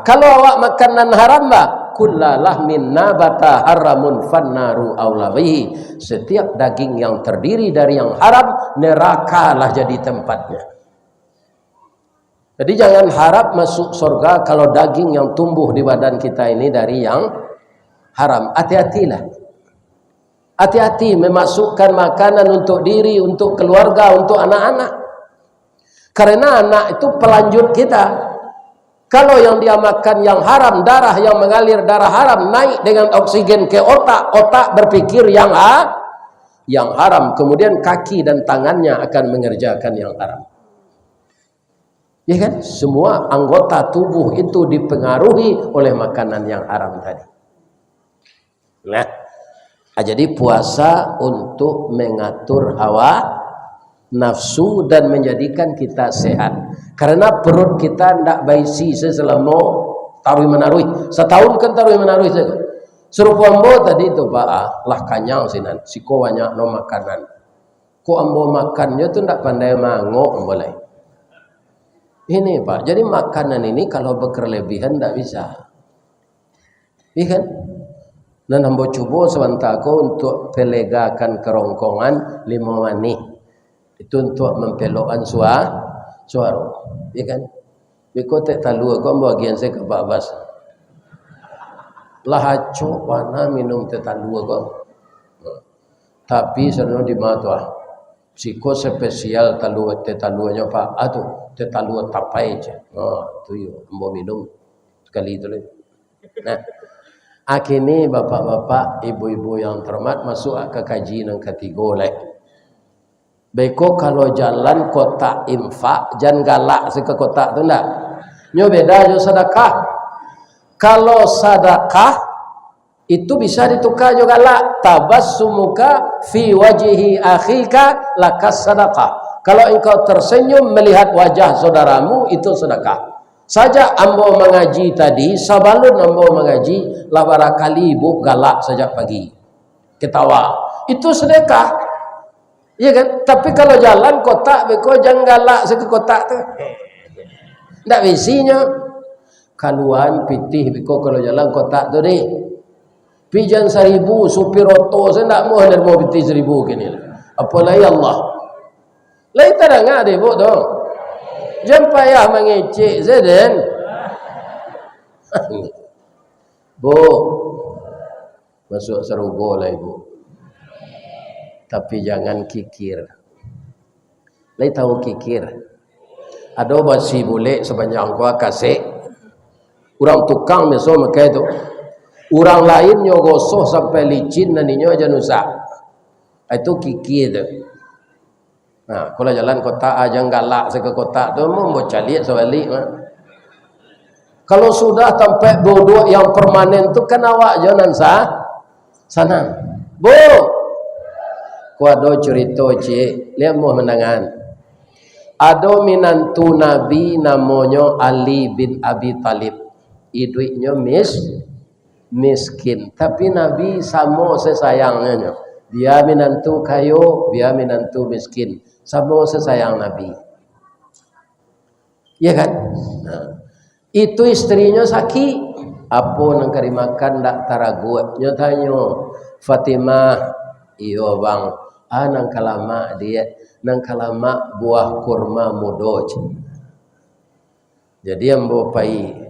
A: Kalau awak makanan haram bah, kullalah min nabata haramun fannaru aulabihi. Setiap daging yang terdiri dari yang haram, nerakalah jadi tempatnya. Jadi jangan harap masuk surga kalau daging yang tumbuh di badan kita ini dari yang haram. Hati-hatilah. Hati-hati memasukkan makanan untuk diri, untuk keluarga, untuk anak-anak. Karena anak itu pelanjut kita. Kalau yang dia makan yang haram, darah yang mengalir darah haram naik dengan oksigen ke otak, otak berpikir yang haram. Kemudian kaki dan tangannya akan mengerjakan yang haram. Ya kan? Semua anggota tubuh itu dipengaruhi oleh makanan yang haram tadi. Nah, jadi puasa untuk mengatur hawa nafsu dan menjadikan kita sehat. Karena perut kita tidak baisi selama taruh menaruh. Setahun kan taruh menaruh saja. Serupa ambo tadi itu pak, lah kanyang sinan. Siko banyak no makanan. Ko ambo makannya tu tidak pandai mangok boleh. Ini pak, jadi makanan ini kalau berkelebihan tidak bisa. Iya kan? Dan ambo cuba sebentar untuk pelegakan kerongkongan 5 menit. Itu untuk mempelokkan suara. Iya kan? Biko tak talu aku bagian saya ke Pak Bas. Lah acok warna minum tak talu aku. Tapi sebenarnya di mata psiko spesial talunya Pak. Aduh, talu tapai je. Oh, tu yo ambo minum sekali itu lagi. Nah, akhirnya bapak-bapak, ibu-ibu yang terhormat masuk ke kaji yang ketiga lagi. Beko kalau jalan kotak infak, jangan galak ke kotak tu enggak. Nyo beda jo sedekah. Kalau sedekah itu bisa ditukar jo galak. Tabassumuka fi wajhi akhika lakas sedekah. Kalau engkau tersenyum melihat wajah saudaramu itu sedekah. Saja ambo mengaji tadi, sabalun ambo mengaji, lah barakali ibu galak sejak pagi. Ketawa. Itu sedekah. Iya kan? Tapi kalau jalan kotak, beko jangan galak ke kotak tu. Tak visinya. Kaluan pitih beko kalau jalan kotak tu deh. Pijan 1000 supir oto saya tak mau ada mau pitih 1000 kini. Apalagi Allah. Lai terang deh bu tu. Jangan payah mengecek Zaden. Bu, masuk serugo lah ibu. Tapi jangan kikir. Lai tahu kikir. Ada basi boleh sebanyak gua kasih. Orang tukang meso makai itu. Orang lain nyo gosoh sampai licin nantinya aja nusak. Itu kikir tu. Nah, kalau jalan kota aja galak ke kota tu mau caliak sebalik mah. Kalau sudah sampai bodoh yang permanen tu kan awak jangan sana. Bu, kuado cerita cik, lihat mau menangan. Ada minantu Nabi namanya Ali bin Abi Talib. Idunya miskin, tapi Nabi sama sesayangnya. Dia minantu kayo, dia minantu miskin. Sama sesayang Nabi. Ya kan? Nah, itu istrinya sakit. Apa nang kari makan dak taragu. Nyatanya Fatimah, iyo bang. Nang kalama dia, nang kalama buah kurma mudoj. Jadi yang bopai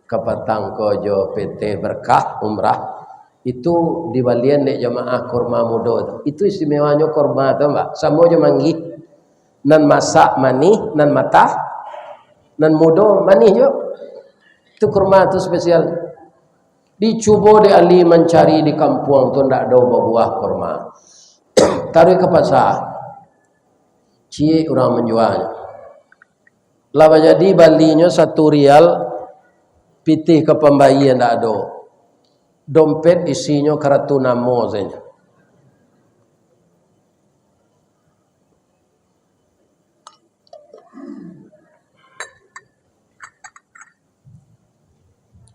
A: kapatang kojo PT Berkah Umrah itu di balian dek jamaah kurma mudo. Itu istimewanya kurma tu mbak. Samo je manggi nan masak manih, nan matah, nan mudo manih jo. Itu kurma tu spesial. Dicuba di Ali mencari di kampung tu ndak ada buah kurma. Taruh ke pasar. Cie orang menjualnya. Lama jadi balinya 1 rial, pitih ke pembagian ndak ada. Dompet isinya kartu nama saja.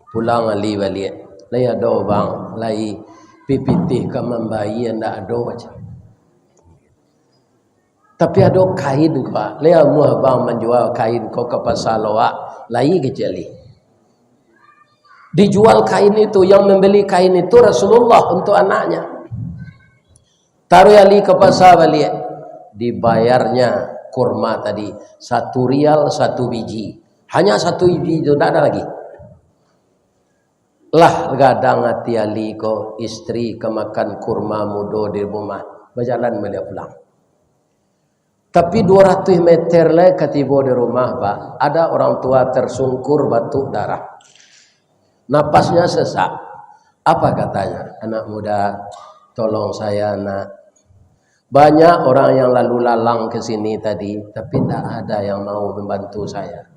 A: Pulang Ali balik. Lai ada bang, lai pipitih ke membayi ndak ada macam. Tapi ada kain kau, lai amu bang menjual kain kau ke pasar loak, lai kecili. Dijual kain itu, yang membeli kain itu Rasulullah untuk anaknya. Taruh Ali ke pasar balik, dibayarnya kurma tadi 1 rial 1 biji. Hanya 1 biji itu, tidak ada lagi. Lah gadang hati Ali ko istri kemakan kurma mudo di rumah, berjalan beliau pulang. Tapi 200 meter lah ketiba di rumah, Pak, ada orang tua tersungkur batuk darah. Napasnya sesak. Apa katanya? Anak muda, tolong saya nak. Banyak orang yang lalu lalang ke sini tadi, tapi tidak ada yang mau membantu saya.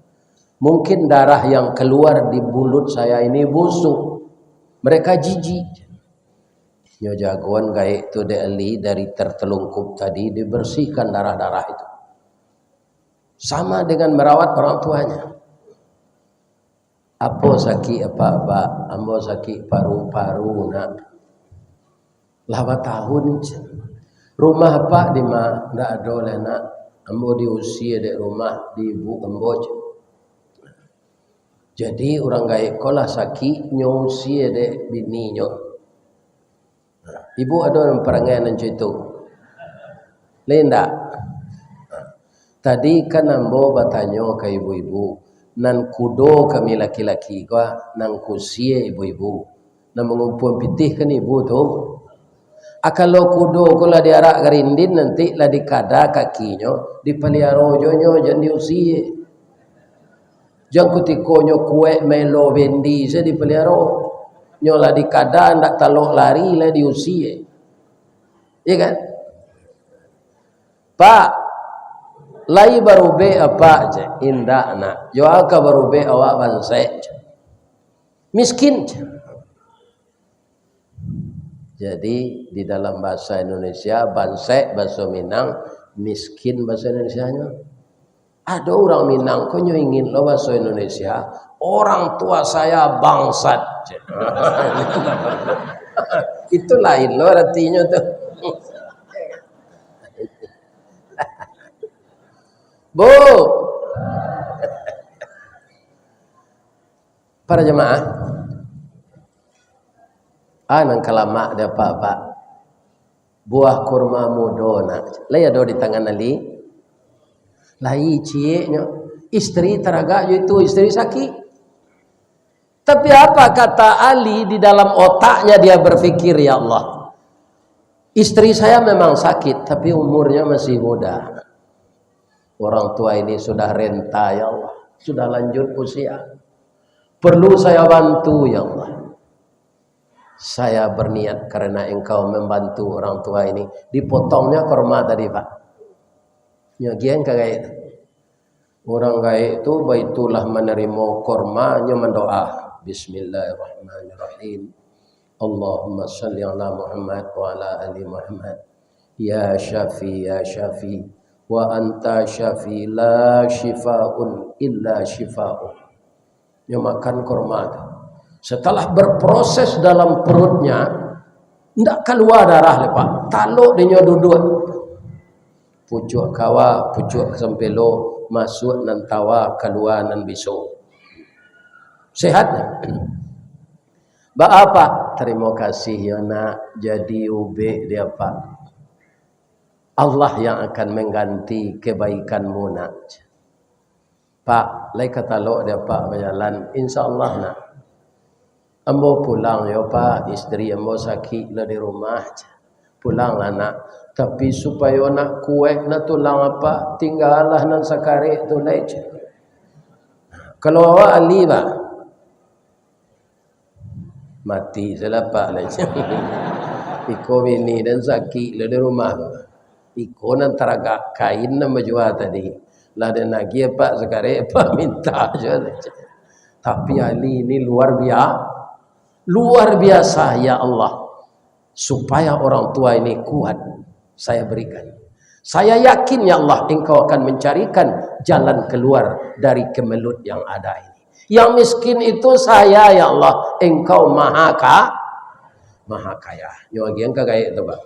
A: Mungkin darah yang keluar di mulut saya ini busuk. Mereka jijik. Nyo jagoan gaik tu Ali dari tertelungkup tadi dibersihkan darah-darah itu. Sama dengan merawat orang tuanya. Apa sakit apa-apa, ambo sakit paru-paru nak. Lama tahun rumah apa di ma ndak ada lah nak. Ambo diusia di rumah di ibu ambo. Jadi orang gaik kolah sakit nyusia de bini nyo. Ibu ada yang perangai macam itu. Lain tak? Tadi kan ambo bertanya ke ibu-ibu, nan kudo kami laki-laki kau, nan kusia ibu-ibu, nan mengumpul pitih kan ibu tu. Kalau kudo kau lah diarak gerindin nanti lah dikada kakinya, dipelihara jonyo jangan diusia. Jangan kutikonyo kue melo bendi saya dipelihara. Nyola dikada ndak talok lari lah diusia. Iya kan? Pak, lai baru be apa je? Indah nak. Yo aka baru be awak bansai. Miskin je. Jadi di dalam bahasa Indonesia bansai bahasa Minang, miskin bahasa Indonesianya. Ada orang Minang kau ingin lo bahasa Indonesia, orang tua saya bangsat. Itu lain lo artinya tuh. Bu, para jemaah, nang kalama ada apa-apa. Buah kurma mudo nak. Lai ada di tangan Ali. Lai cieknya istri teraga itu istri sakit. Tapi apa kata Ali di dalam otaknya dia berpikir, ya Allah, istri saya memang sakit tapi umurnya masih muda. Orang tua ini sudah renta, ya Allah, sudah lanjut usia. Perlu saya bantu, ya Allah. Saya berniat karena engkau membantu orang tua ini. Dipotongnya kurma tadi, Pak. Nyagian kagak orang gaik itu baitulah menerima kurmanya mendoa bismillahirrahmanirrahim Allahumma salli ala Muhammad wa ala ali Muhammad ya syafi wa anta syafi la shifaun illa shifa'u. Dia makan kurma itu. Setelah berproses dalam perutnya ndak keluar darah lepak taluk dia duduk pucuk kawa, pucuk sempelo, masuk nan tawa, keluar nan bisu. Sehat. Ba apa? Terima kasih ya nak, jadi ube dia Pak. Allah yang akan mengganti kebaikanmu nak. Pak, lai kata lo dia Pak berjalan, insyaallah nak. Ambo pulang ya Pak, istri ambo sakit lah di rumah. Pulanglah nak. Tapi supaya nak kuek nak tulang apa, tinggallah nan sakare tu lej. Kalau awak Ali bah, Mati selapak lah. Iko bini dan sakit lah di rumah. Iko nan teraga kain nama jual tadi. Lah dan lagi apa sekarang apa minta je. Tapi Ali ini luar biasa ya Allah. Supaya orang tua ini kuat, saya berikan. Saya yakin ya Allah, Engkau akan mencarikan jalan keluar dari kemelut yang ada ini. Yang miskin itu saya ya Allah, Engkau maha kaya. Nyo lagi yang kagaya itu Pak.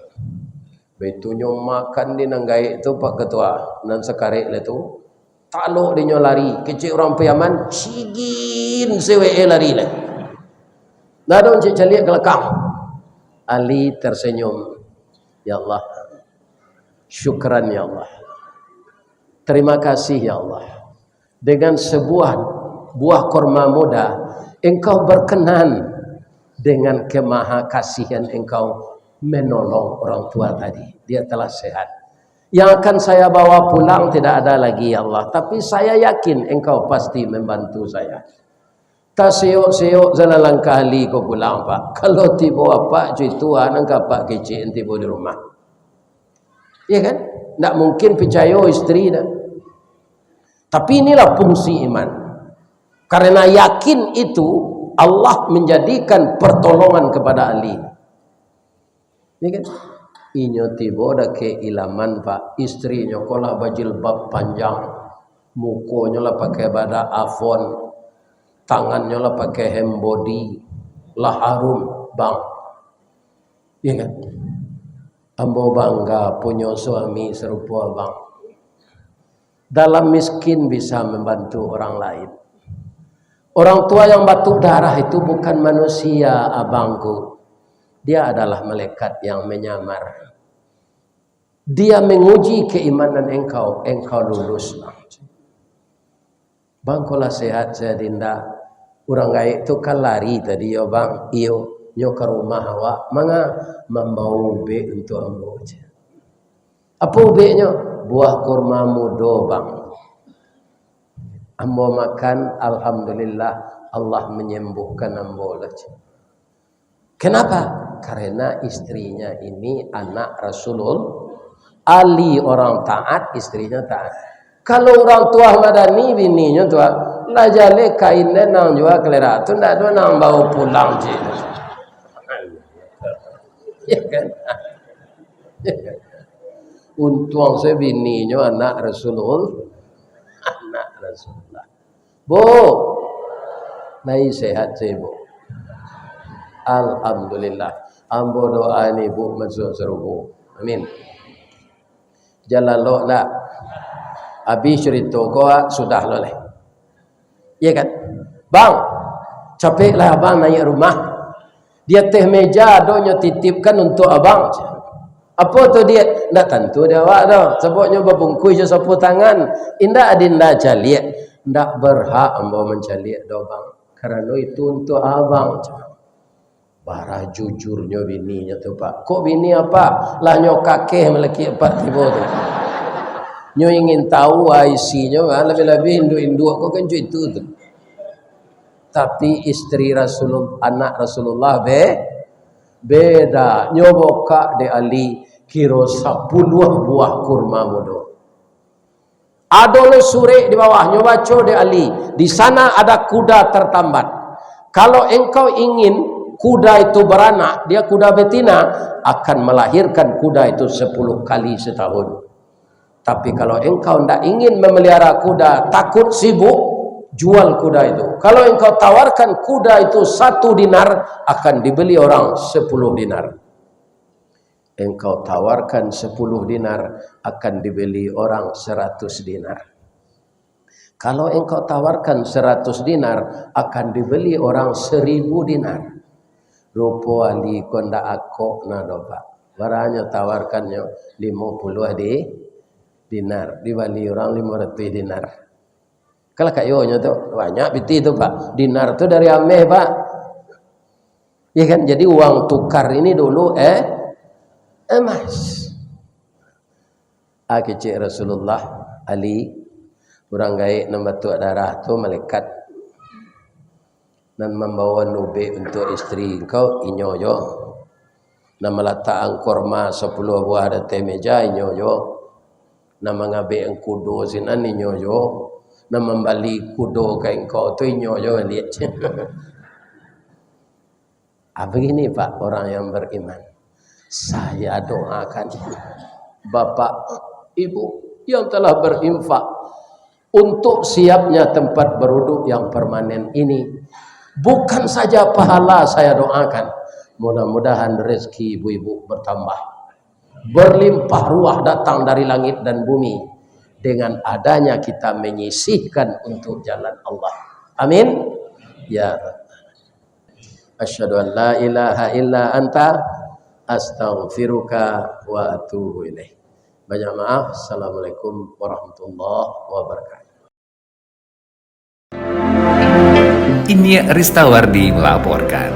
A: Betu nyo makan di nang gaya itu Pak Ketua. Nan sekarek le tu. Talo di nyo lari, kecil orang piaman cigin sewe lari le. Nadon cik caliak kelekang. Ali tersenyum. Ya Allah. Syukran ya Allah. Terima kasih ya Allah. Dengan sebuah buah kurma muda, Engkau berkenan dengan kemahakasihan Engkau menolong orang tua tadi. Dia telah sehat. Yang akan saya bawa pulang tidak ada lagi ya Allah. Tapi saya yakin Engkau pasti membantu saya. Tak seok-seok jalan kali kau pulang Pak. Kalau tiba apa cuy tuan engkau Pak kecil tiba di rumah. Ya kan? Tak mungkin percaya istri dah. Tapi inilah fungsi iman. Karena yakin itu Allah menjadikan pertolongan kepada Ali. Ya kan? Inyo tiba dah ke ilaman Pak. Istri nyokolah bajilbab panjang. Mukonya lah pakai bada afon. Tangannya lah pakai hem body. Lah harum bang. Ya kan? Ambo bangga punya suami serupa bang. Dalam miskin bisa membantu orang lain. Orang tua yang batuk darah itu bukan manusia abangku. Dia adalah malaikat yang menyamar. Dia menguji keimanan engkau. Engkau lulus. Bang kalau sehat saya dinda. Orang gaik tu kan lari tadi ya bang. Iyo nyo ke rumah awak. Manga membawa ube untuk ambo. Apa ubenya? Buah kurma muda bang. Ambo makan, alhamdulillah Allah menyembuhkan ambo lah. Kenapa? Karena istrinya ini anak Rasulullah. Ali orang taat, istrinya taat. Kalau orang tua madani bininya tua, lah jale kainnya nang jual kelera tu ndak ada nang bawa pulang je. Ya kan? Untung saya bininya anak Rasulullah. Anak Rasulullah. Bu, nai sehat saya bu. Alhamdulillah. Ambo doa ni bu masuk serubu. Amin. Jalan lo lah. Habis cerita kau sudah loleh. Ya kan? Bang, capek lah abang naik rumah. Dia teh meja donya titipkan untuk abang. Apa tu dia? Ndak tentu dia awak dah. Sebabnya berbungkus je sapu tangan. Indah adinda caliak. Ndak berhak ambo mencaliak dah bang. Kerana itu untuk abang. Bara jujurnya bininya tu Pak. Kok bini apa? Lah nyo kakeh meleki Pak tiba tu. Nyo ingin tahu isinya lebih-lebih induk-induk kok kan itu tu. Tapi istri Rasulullah, anak Rasulullah beda. Nyo boka de Ali kira 10 buah kurma muda. Ada le suri di bawah nyo baca de Ali. Di sana ada kuda tertambat. Kalau engkau ingin kuda itu beranak, dia kuda betina akan melahirkan kuda itu 10 kali setahun. Tapi kalau engkau tidak ingin memelihara kuda, takut sibuk, jual kuda itu. Kalau engkau tawarkan kuda itu 1 dinar, akan dibeli orang 10 dinar. Engkau tawarkan 10 dinar, akan dibeli orang 100 dinar. Kalau engkau tawarkan 100 dinar, akan dibeli orang 1000 dinar. Rupo Ali konda akok nado Pak. Baranya tawarkannya 50 dinar, dibeli orang 500 dinar. Kalau kayonya tu banyak biti tu Pak. Dinar tu dari Ameh Pak. Ya kan? Jadi uang tukar ini dulu emas. Kecik Rasulullah Ali orang gaik nombor tu darah tu malaikat dan membawa nube untuk istri kau inyoyo, dan meletakkan korma 10 buah di atas meja inyoyo, dan mengambil kudo sinan inyoyo, dan membalik kudo ke engkau tu inyoyo lihat. Begini Pak orang yang beriman. Saya doakan Bapak Ibu yang telah berinfak untuk siapnya tempat berwuduk yang permanen ini. Bukan saja pahala saya doakan, mudah-mudahan rezeki ibu-ibu bertambah, berlimpah ruah datang dari langit dan bumi dengan adanya kita menyisihkan untuk jalan Allah. Amin. Ya Rabb. Asyhadu an la ilaha illa anta astaghfiruka wa atubu ilaih. Banyak maaf. Assalamualaikum warahmatullahi wabarakatuh.
B: Ini Ristawardi melaporkan.